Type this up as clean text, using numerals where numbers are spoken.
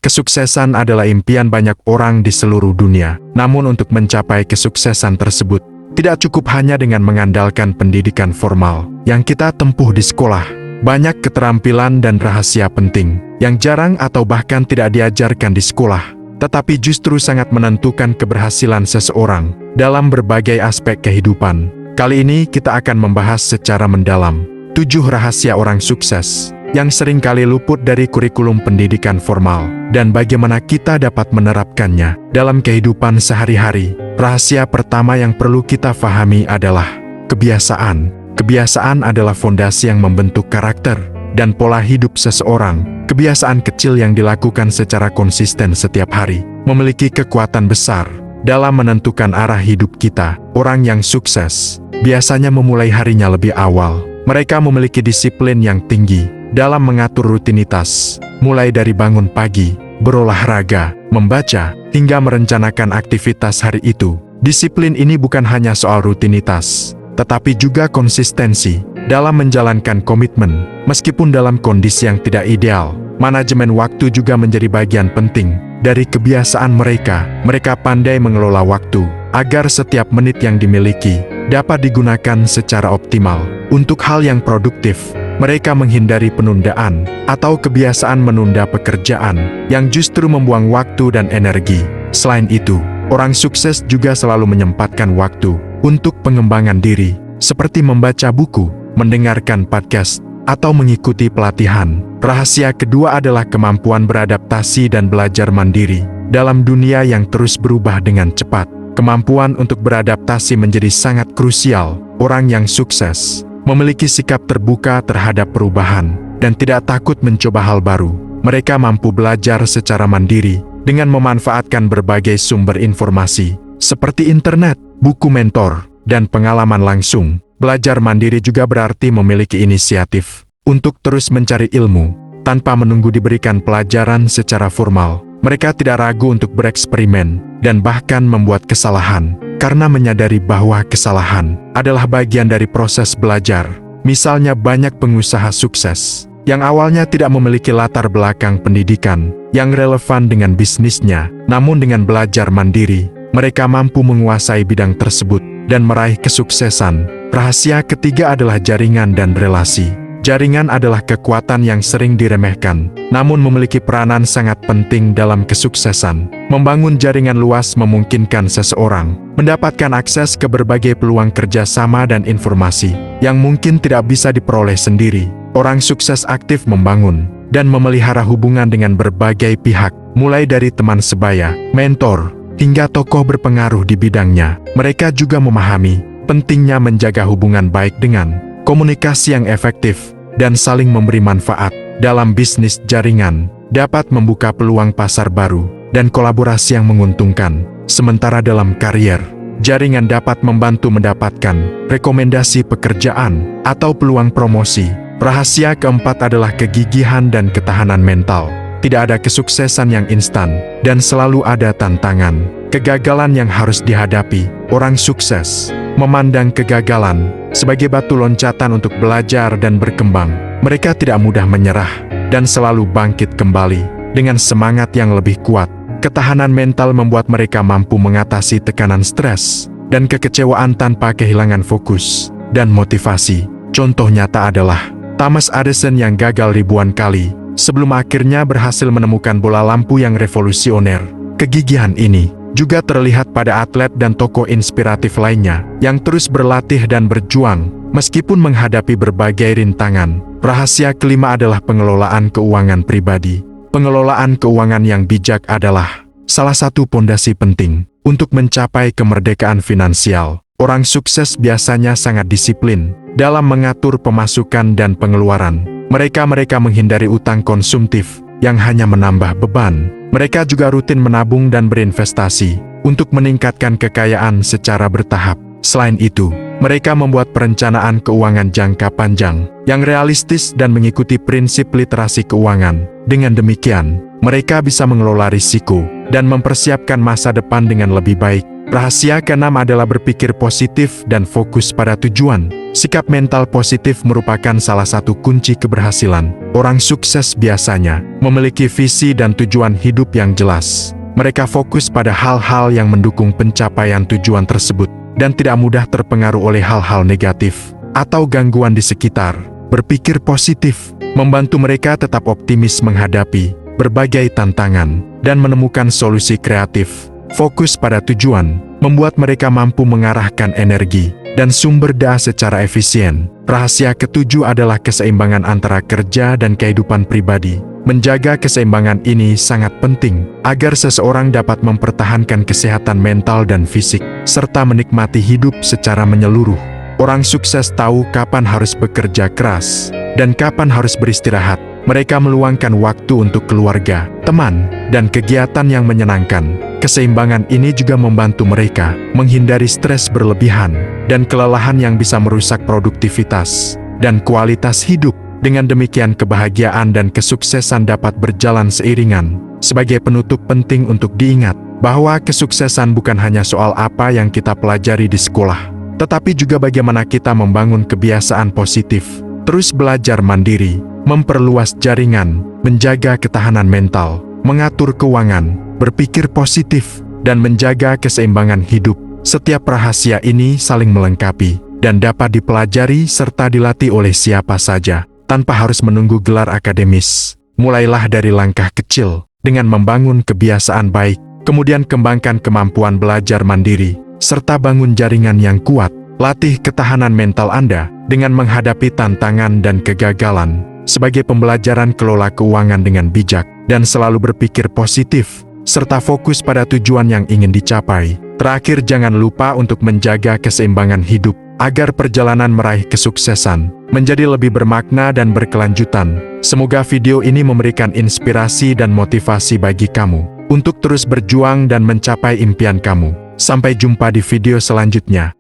Kesuksesan adalah impian banyak orang di seluruh dunia. Namun untuk mencapai kesuksesan tersebut, tidak cukup hanya dengan mengandalkan pendidikan formal yang kita tempuh di sekolah. Banyak keterampilan dan rahasia penting yang jarang atau bahkan tidak diajarkan di sekolah, tetapi justru sangat menentukan keberhasilan seseorang dalam berbagai aspek kehidupan. Kali ini kita akan membahas secara mendalam 7 rahasia orang sukses yang seringkali luput dari kurikulum pendidikan formal, dan bagaimana kita dapat menerapkannya dalam kehidupan sehari-hari. Rahasia pertama yang perlu kita pahami adalah kebiasaan. Kebiasaan adalah fondasi yang membentuk karakter dan pola hidup seseorang. Kebiasaan kecil yang dilakukan secara konsisten setiap hari memiliki kekuatan besar dalam menentukan arah hidup kita. Orang yang sukses biasanya memulai harinya lebih awal. Mereka memiliki disiplin yang tinggi dalam mengatur rutinitas, mulai dari bangun pagi, berolahraga, membaca, hingga merencanakan aktivitas hari itu. Disiplin ini bukan hanya soal rutinitas, tetapi juga konsistensi dalam menjalankan komitmen. Meskipun dalam kondisi yang tidak ideal, manajemen waktu juga menjadi bagian penting dari kebiasaan mereka. Mereka pandai mengelola waktu agar setiap menit yang dimiliki dapat digunakan secara optimal untuk hal yang produktif. Mereka menghindari penundaan atau kebiasaan menunda pekerjaan yang justru membuang waktu dan energi. Selain itu, orang sukses juga selalu menyempatkan waktu untuk pengembangan diri, seperti membaca buku, mendengarkan podcast, atau mengikuti pelatihan. Rahasia kedua adalah kemampuan beradaptasi dan belajar mandiri. Dalam dunia yang terus berubah dengan cepat, kemampuan untuk beradaptasi menjadi sangat krusial. Orang yang sukses memiliki sikap terbuka terhadap perubahan dan tidak takut mencoba hal baru. Mereka mampu belajar secara mandiri dengan memanfaatkan berbagai sumber informasi seperti internet, buku mentor, dan pengalaman langsung. Belajar mandiri juga berarti memiliki inisiatif untuk terus mencari ilmu tanpa menunggu diberikan pelajaran secara formal. Mereka tidak ragu untuk bereksperimen dan bahkan membuat kesalahan, karena menyadari bahwa kesalahan adalah bagian dari proses belajar. Misalnya banyak pengusaha sukses yang awalnya tidak memiliki latar belakang pendidikan yang relevan dengan bisnisnya, namun dengan belajar mandiri, mereka mampu menguasai bidang tersebut dan meraih kesuksesan. Rahasia ketiga adalah jaringan dan relasi. Jaringan adalah kekuatan yang sering diremehkan, namun memiliki peranan sangat penting dalam kesuksesan. Membangun jaringan luas memungkinkan seseorang mendapatkan akses ke berbagai peluang kerjasama dan informasi yang mungkin tidak bisa diperoleh sendiri. Orang sukses aktif membangun dan memelihara hubungan dengan berbagai pihak, mulai dari teman sebaya, mentor, hingga tokoh berpengaruh di bidangnya. Mereka juga memahami pentingnya menjaga hubungan baik dengan komunikasi yang efektif dan saling memberi manfaat. Dalam bisnis, jaringan dapat membuka peluang pasar baru dan kolaborasi yang menguntungkan. Sementara dalam karier, jaringan dapat membantu mendapatkan rekomendasi pekerjaan atau peluang promosi. Rahasia keempat adalah kegigihan dan ketahanan mental. Tidak ada kesuksesan yang instan, dan selalu ada tantangan, kegagalan yang harus dihadapi. Orang sukses memandang kegagalan sebagai batu loncatan untuk belajar dan berkembang. Mereka tidak mudah menyerah dan selalu bangkit kembali dengan semangat yang lebih kuat. Ketahanan mental membuat mereka mampu mengatasi tekanan stres dan kekecewaan tanpa kehilangan fokus dan motivasi. Contoh nyata adalah Thomas Edison yang gagal ribuan kali sebelum akhirnya berhasil menemukan bola lampu yang revolusioner. Kegigihan ini juga terlihat pada atlet dan tokoh inspiratif lainnya yang terus berlatih dan berjuang meskipun menghadapi berbagai rintangan. Rahasia kelima adalah pengelolaan keuangan pribadi. Pengelolaan keuangan yang bijak adalah salah satu pondasi penting untuk mencapai kemerdekaan finansial. Orang sukses biasanya sangat disiplin dalam mengatur pemasukan dan pengeluaran. Mereka menghindari utang konsumtif yang hanya menambah beban. Mereka juga rutin menabung dan berinvestasi untuk meningkatkan kekayaan secara bertahap. Selain itu, mereka membuat perencanaan keuangan jangka panjang yang realistis dan mengikuti prinsip literasi keuangan. Dengan demikian, mereka bisa mengelola risiko dan mempersiapkan masa depan dengan lebih baik. Rahasia keenam adalah berpikir positif dan fokus pada tujuan. Sikap mental positif merupakan salah satu kunci keberhasilan. Orang sukses biasanya memiliki visi dan tujuan hidup yang jelas. Mereka fokus pada hal-hal yang mendukung pencapaian tujuan tersebut dan tidak mudah terpengaruh oleh hal-hal negatif atau gangguan di sekitar. Berpikir positif membantu mereka tetap optimis menghadapi berbagai tantangan dan menemukan solusi kreatif. Fokus pada tujuan membuat mereka mampu mengarahkan energi dan sumber daya secara efisien. Rahasia ketujuh adalah keseimbangan antara kerja dan kehidupan pribadi. Menjaga keseimbangan ini sangat penting agar seseorang dapat mempertahankan kesehatan mental dan fisik, serta menikmati hidup secara menyeluruh. Orang sukses tahu kapan harus bekerja keras dan kapan harus beristirahat. Mereka meluangkan waktu untuk keluarga, teman, dan kegiatan yang menyenangkan. Keseimbangan ini juga membantu mereka menghindari stres berlebihan dan kelelahan yang bisa merusak produktivitas dan kualitas hidup. Dengan demikian, kebahagiaan dan kesuksesan dapat berjalan seiringan. Sebagai penutup, penting untuk diingat bahwa kesuksesan bukan hanya soal apa yang kita pelajari di sekolah, tetapi juga bagaimana kita membangun kebiasaan positif, terus belajar mandiri, memperluas jaringan, menjaga ketahanan mental, mengatur keuangan, berpikir positif, dan menjaga keseimbangan hidup. Setiap rahasia ini saling melengkapi dan dapat dipelajari serta dilatih oleh siapa saja, tanpa harus menunggu gelar akademis. Mulailah dari langkah kecil dengan membangun kebiasaan baik, kemudian kembangkan kemampuan belajar mandiri, serta bangun jaringan yang kuat. Latih ketahanan mental Anda dengan menghadapi tantangan dan kegagalan. Sebagai pembelajaran, kelola keuangan dengan bijak dan selalu berpikir positif, serta fokus pada tujuan yang ingin dicapai. Terakhir, jangan lupa untuk menjaga keseimbangan hidup agar perjalanan meraih kesuksesan menjadi lebih bermakna dan berkelanjutan. Semoga video ini memberikan inspirasi dan motivasi bagi kamu untuk terus berjuang dan mencapai impian kamu. Sampai jumpa di video selanjutnya.